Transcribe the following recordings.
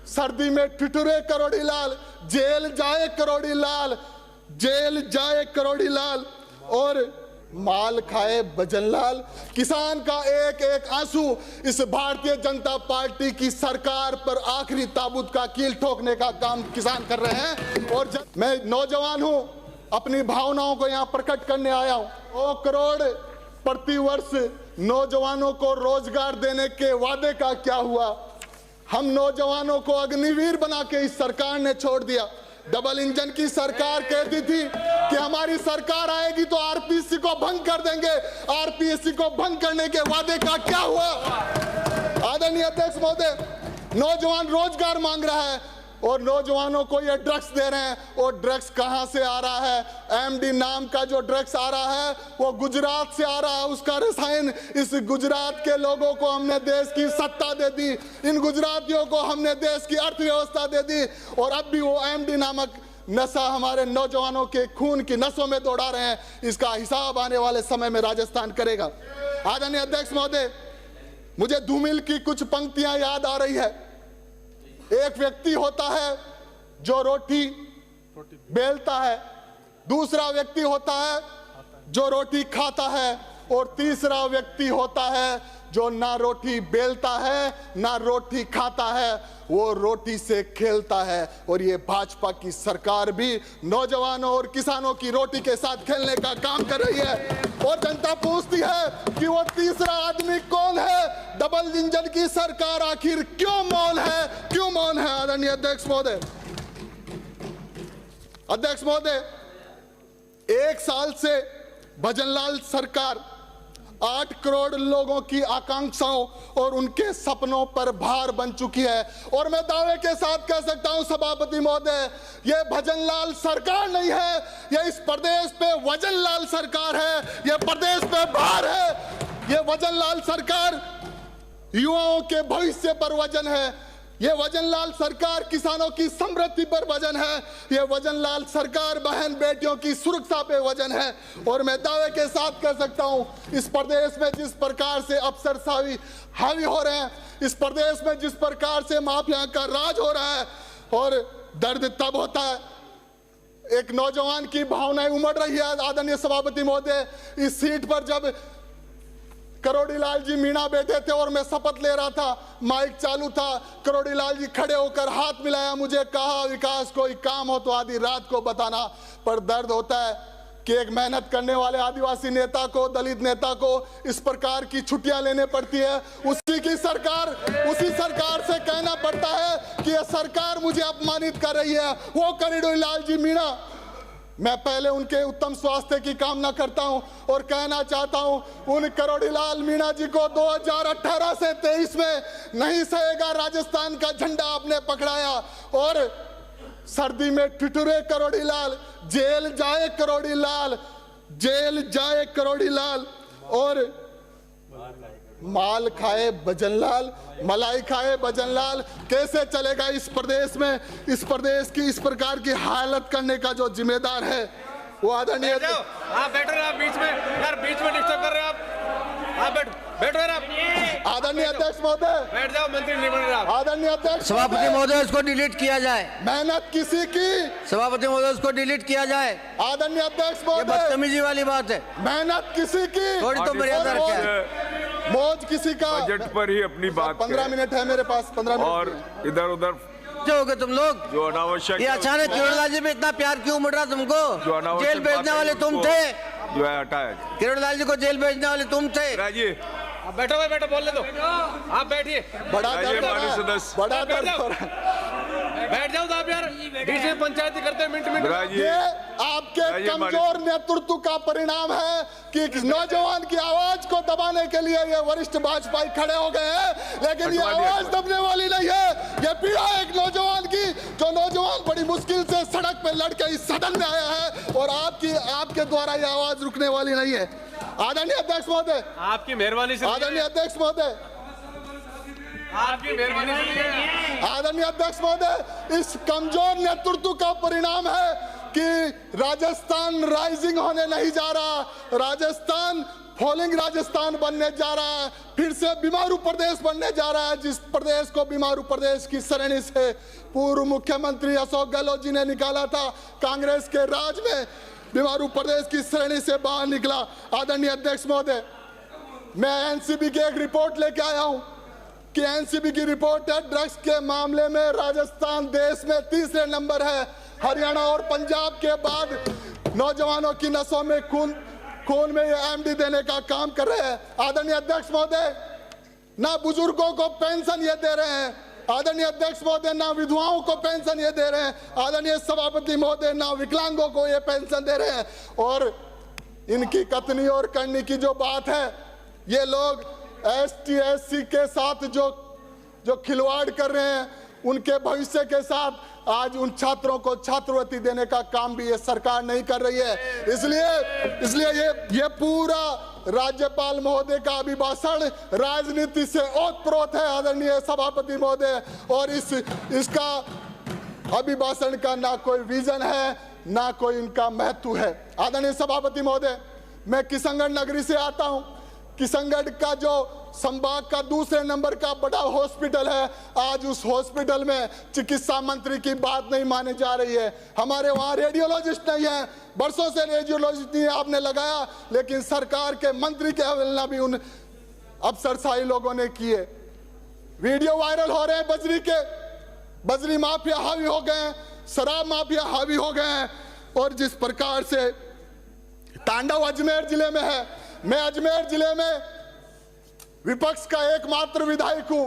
सर्दी में ठिठुरे करोड़ी लाल, जेल जाए करोड़ी लाल, जेल जाए करोड़ी लाल, और माल खाए भजनलाल। किसान का एक एक आंसू इस भारतीय जनता पार्टी की सरकार पर आखिरी ताबूत का कील ठोकने का काम किसान कर रहे हैं। और मैं नौजवान हूं, अपनी भावनाओं को यहां प्रकट करने आया हूं। 2 करोड़ प्रतिवर्ष नौजवानों को रोजगार देने के वादे का क्या हुआ? हम नौजवानों को अग्निवीर बना के इस सरकार ने छोड़ दिया। डबल इंजन की सरकार कहती थी कि हमारी सरकार आएगी तो आरपीएससी को भंग कर देंगे। आरपीएससी को भंग करने के वादे का क्या हुआ? आदरणीय अध्यक्ष महोदय, नौजवान रोजगार मांग रहा है और नौजवानों को ये ड्रग्स दे रहे हैं। और ड्रग्स कहां से आ रहा है? एमडी नाम का जो ड्रग्स आ रहा है वो गुजरात से आ रहा है। उसका रसायन इस गुजरात के लोगों को हमने देश की सत्ता दे दी, इन गुजरातियों को हमने देश की अर्थव्यवस्था दे दी, और अब भी वो एमडी नामक नशा हमारे नौजवानों के खून की नसों में दौड़ा रहे हैं। इसका हिसाब आने वाले समय में राजस्थान करेगा। आदरणीय अध्यक्ष महोदय, मुझे धूमिल की कुछ पंक्तियां याद आ रही है। एक व्यक्ति होता है जो रोटी बेलता है, दूसरा व्यक्ति होता है जो रोटी खाता है, और तीसरा व्यक्ति होता है जो ना रोटी बेलता है ना रोटी खाता है, वो रोटी से खेलता है। और ये भाजपा की सरकार भी नौजवानों और किसानों की रोटी के साथ खेलने का काम कर रही है। और जनता पूछती है कि वो तीसरा आदमी कौन है? डबल इंजन की सरकार आखिर क्यों मौन है? क्यों मौन है? आदरणीय अध्यक्ष महोदय, अध्यक्ष महोदय, 1 साल से भजनलाल सरकार 8 करोड़ लोगों की आकांक्षाओं और उनके सपनों पर भार बन चुकी है। और मैं दावे के साथ कह सकता हूं सभापति महोदय, यह भजनलाल सरकार नहीं है, यह इस प्रदेश पे वजनलाल सरकार है, यह प्रदेश पे भार है। यह वजनलाल सरकार युवाओं के भविष्य पर वजन है, ये वजनलाल सरकार किसानों की समृद्धि पर वजन है, ये वजनलाल सरकार बहन बेटियों की सुरक्षा पे वजन है। और मैं दावे के साथ कह सकता हूं, इस प्रदेश में जिस प्रकार से अफसरशाही हावी हो रहे हैं, इस प्रदेश में जिस प्रकार से माफिया का राज हो रहा है, और दर्द तब होता है, एक नौजवान की भावनाएं उमड़ रही है। आदरणीय सभापति महोदय, इस सीट पर जब करोड़ी लाल जी मीणा बैठे थे और मैं शपथ ले रहा था, माइक चालू था, करोड़ी लाल जी खड़े होकर हाथ मिलाया, मुझे कहा विकास कोई काम हो तो आधी रात को बताना। पर दर्द होता है कि एक मेहनत करने वाले आदिवासी नेता को, दलित नेता को इस प्रकार की छुट्टियां लेने पड़ती है। उसी सरकार से कहना पड़ता है कि यह सरकार मुझे अपमानित कर रही है। वो करोड़ी लाल जी मीणा, मैं पहले उनके उत्तम स्वास्थ्य की कामना करता हूं और कहना चाहता हूं, उन करोड़ी लाल मीणा जी को 2018 से 23 में नहीं सहेगा राजस्थान का झंडा आपने पकड़ाया। और सर्दी में ठिठुरे करोड़ी लाल, जेल जाए करोड़ी लाल, जेल जाए करोड़ी लाल, और माल खाए भजनलाल, मलाई खाए भजनलाल। कैसे चलेगा इस प्रदेश में? इस प्रदेश की इस प्रकार की हालत करने का जो जिम्मेदार है वो आदरणीय। आप बैठ रहे हैं, आप बीच में यार, बीच में डिस्टर्ब कर रहे हैं आप बैठो यार आप। आदरणीय अध्यक्ष महोदय, बैठ जाओ, मंत्री नहीं बन रहे आप। आदरणीय अध्यक्ष सभापति महोदय, इसको डिलीट किया जाए। मेहनत किसी की, सभापति महोदय, इसको डिलीट किया जाए। आदरणीय अध्यक्ष ये महोदय, बदतमीजी वाली बात है। मेहनत किसी की, थोड़ी तो मर्यादा रखें। मौज किसी का। बजट पर ही अपनी बात 15 मिनट है मेरे पास, 15 मिनट। और इधर उधर जो हो गए तुम लोग, जो अनावश्यक, ये अचानक किरोड़लाल जी में इतना प्यार क्यों उमड़ रहा तुमको? जो अनावश्यक जेल भेजने वाले तुम थे, जो है हटाया। किरोड़लाल जी को जेल भेजने वाले तुम थे। राजी आप बैठो भाई, बैठो, बोलने दो, आप बैठिए। बड़ा दर्द हो रहा माननीय है, सदस्य, बड़ा दर्द हो रहा है। बैठ जाओ आप यार, बीच में पंचायती करते हैं मिनट। ये आपके कमजोर नेतृत्व का परिणाम है कि नौजवान की आवाज को दबाने के लिए ये वरिष्ठ भाजपाई खड़े हो गए हैं, लेकिन ये आवाज दबने वाली नहीं है। ये पीड़ा एक नौजवान की, जो नौजवान बड़ी मुश्किल से सड़क पे लड़के इस सदन में आया है, और आपके द्वारा ये आवाज रुकने वाली नहीं है। आदरणीय अध्यक्ष महोदय, आपकी मेहरबानी से, आदरणीय अध्यक्ष महोदय, आपकी मेहरबानी से, आदरणीय अध्यक्ष महोदय, इस कमजोर नेतृत्व का परिणाम है कि राजस्थान राइजिंग होने नहीं जा रहा, राजस्थान फॉलिंग राजस्थान बनने जा रहा है, फिर से बीमारू प्रदेश बनने जा रहा है, जिस प्रदेश को बीमारू प्रदेश की श्रेणी से पूर्व मुख्यमंत्री अशोक गहलोत जी ने निकाला था। कांग्रेस के राज में बीमारू प्रदेश की श्रेणी से बाहर निकला। आदरणीय अध्यक्ष महोदय, मैं एनसीबी की एक रिपोर्ट लेके आया हूं कि एनसीबी की रिपोर्ट है, ड्रग्स के मामले में राजस्थान देश में तीसरे नंबर है। हरियाणा और पंजाब के बाद नौजवानों की नसों में खून में ये एमडी देने का काम कर रहे हैं। आदरणीय अध्यक्ष महोदय, ना बुजुर्गों को पेंशन ये दे रहे हैं, आदरणीय अध्यक्ष महोदय, ना विधवाओं को पेंशन ये दे रहे हैं, आदरणीय सभापति महोदय, ना विकलांगों को ये पेंशन दे रहे हैं। और इनकी कथनी और करनी की जो बात है, ये लोग ST SC के साथ जो खिलवाड़ कर रहे हैं, उनके भविष्य के साथ आज उन छात्रों को छात्रवृत्ति देने का काम भी ये सरकार नहीं कर रही है। इसलिए ये पूरा राज्यपाल महोदय का अभिभाषण राजनीति से ओतप्रोत है आदरणीय सभापति महोदय, और इसका अभिभाषण का ना कोई विजन है, ना कोई इनका महत्व है। आदरणीय सभापति महोदय, मैं किशनगढ़ नगरी से आता हूं। किशनगढ़ का जो संभाग का दूसरे नंबर का बड़ा हॉस्पिटल है, आज उस हॉस्पिटल में चिकित्सा मंत्री की बात नहीं मानी जा रही है। हमारे वहां रेडियोलॉजिस्ट नहीं है, बरसों से रेडियोलॉजिस्ट नहीं आपने लगाया, लेकिन सरकार के मंत्री की अवहेलना भी उन अफसरशाही लोगों ने की है। वीडियो वायरल हो रहे हैं बजरी के, बजरी माफिया हावी हो गए हैं, शराब माफिया हावी हो गए हैं, और जिस प्रकार से तांडव अजमेर जिले में है। मैं अजमेर जिले में विपक्ष का एकमात्र विधायक हूं,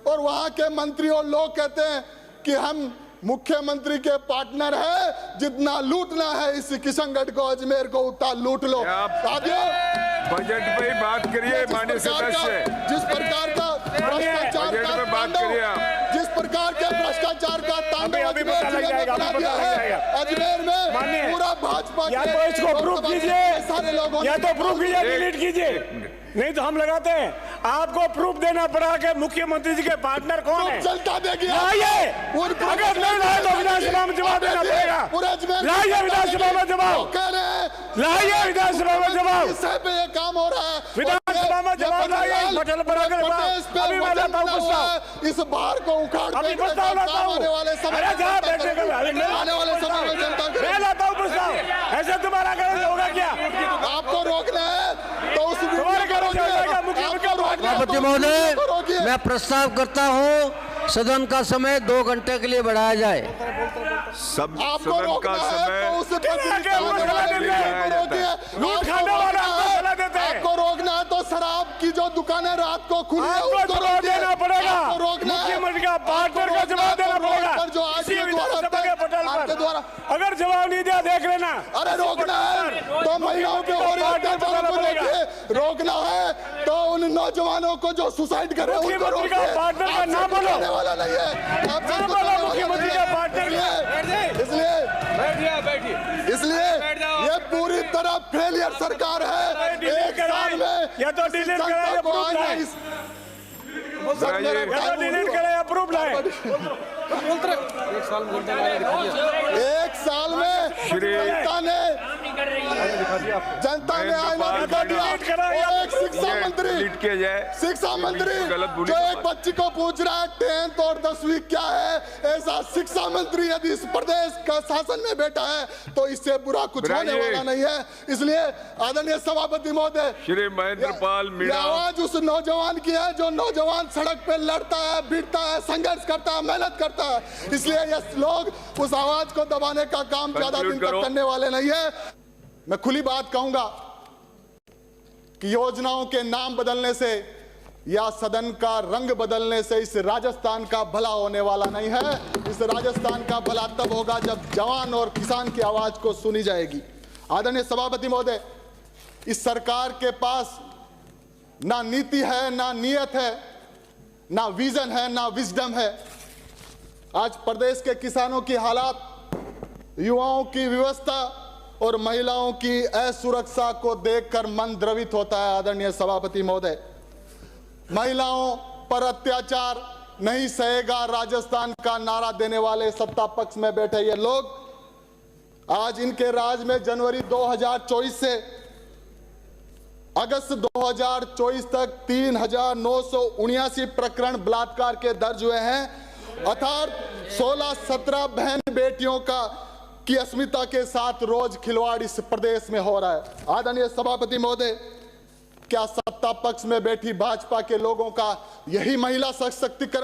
और वहां के मंत्री और लोग कहते हैं कि हम मुख्यमंत्री के पार्टनर है, जितना लूटना है इस किशनगढ़ को, अजमेर को, उतना लूट लो। बजट पे ही बात करिए माननीय सदस्य। जिस प्रकार का भ्रष्टाचार का तांडव, जिस प्रकार के भ्रष्टाचार का तांडव अजमेर जिले में बना दिया है, अजमेर में पूरा भाजपा या तो इसको प्रूफ कीजिए, सारे लोगों, या तो प्रूफ कीजिए, डिलीट कीजिए, नहीं तो हम लगाते हैं। आपको प्रूफ देना पड़ा कि मुख्यमंत्री जी के पार्टनर कौन है। चलता देगी अगर नहीं लाए तो विधानसभा में जवाब देना पड़ेगा। लाइए विधानसभा में जवाब, लाइए विधानसभा में जवाब, पे ये काम हो रहा है विधानसभा में जवाब लाइए। पटल पर अगर अभी मैं लाता हूँ प्रस्ताव, इस बार को उखाड़ अभी प्रस्ताव लाता हूँ, आने वाले समय में जनता मैं लाता हूँ प्रस्ताव। ऐसे तुम्हारा गलत होगा क्या? आपको रोकना है तो उस सभापति महोदय, मैं प्रस्ताव करता हूं सदन का समय 2 घंटे के लिए बढ़ाया जाए। सदन का समय आपको रोकना है तो शराब की जो दुकानें रात को खुली है उसको देना पड़ेगा। रोकना है, मुख्यमंत्री का पार्टनर का जवाब देना पड़ेगा। जो आज आपके द्वारा अगर जवाब नहीं दिया देख लेना। अरे रोकना है तो महिलाओं पे हो रहे अत्याचार को रोकिए, रोकना है तो उन नौजवानों को जो सुसाइड कर रहे हैं उनको रोकिए। पार्टनर का नाम बोलो, वाला नहीं है आप मुख्यमंत्री का पार्टनर। इसलिए ये पूरी तरह फेलियर सरकार है। एक साल में या तो डिलीट कराए, डिलीट कराए, अप्रूव लाए। एक साल में जनता ने आईना दिखा दिया। एक शिक्षा मंत्री जो एक बच्ची को पूछ रहा है 10th और 10वीं क्या है, ऐसा शिक्षा मंत्री यदि इस प्रदेश का शासन में बैठा है तो इससे बुरा कुछ होने वाला नहीं है। इसलिए आदरणीय सभापति महोदय, श्री महेंद्र पाल मीणा, आवाज उस नौजवान की है जो नौजवान सड़क पे लड़ता है, भिड़ता है, संघर्ष करता है, मेहनत करता है। इसलिए ये लोग उस आवाज को दबाने का काम ज्यादा दिन तक करने वाले नहीं है। मैं खुली बात कहूंगा कि योजनाओं के नाम बदलने से या सदन का रंग बदलने से इस राजस्थान का भला होने वाला नहीं है। इस राजस्थान का भला तब होगा जब जवान और किसान की आवाज को सुनी जाएगी। आदरणीय सभापति महोदय, इस सरकार के पास ना नीति है, ना नियत है, ना विजन है, ना विजडम है। आज प्रदेश के किसानों की हालात, युवाओं की व्यवस्था और महिलाओं की असुरक्षा को देखकर मन द्रवित होता है। आदरणीय सभापति महोदय, महिलाओं पर अत्याचार नहीं सहेगा राजस्थान का नारा देने वाले सत्ता पक्ष में बैठे ये लोग आज इनके राज में जनवरी 2024 से अगस्त 2024 तक 3,979 प्रकरण बलात्कार के दर्ज हुए हैं। अर्थात 16-17 बहन बेटियों की अस्मिता के साथ रोज खिलवाड़ इस प्रदेश में हो रहा है। आदरणीय सभापति महोदय, क्या सत्ता पक्ष में बैठी भाजपा के लोगों का यही महिला सशक्तिकरण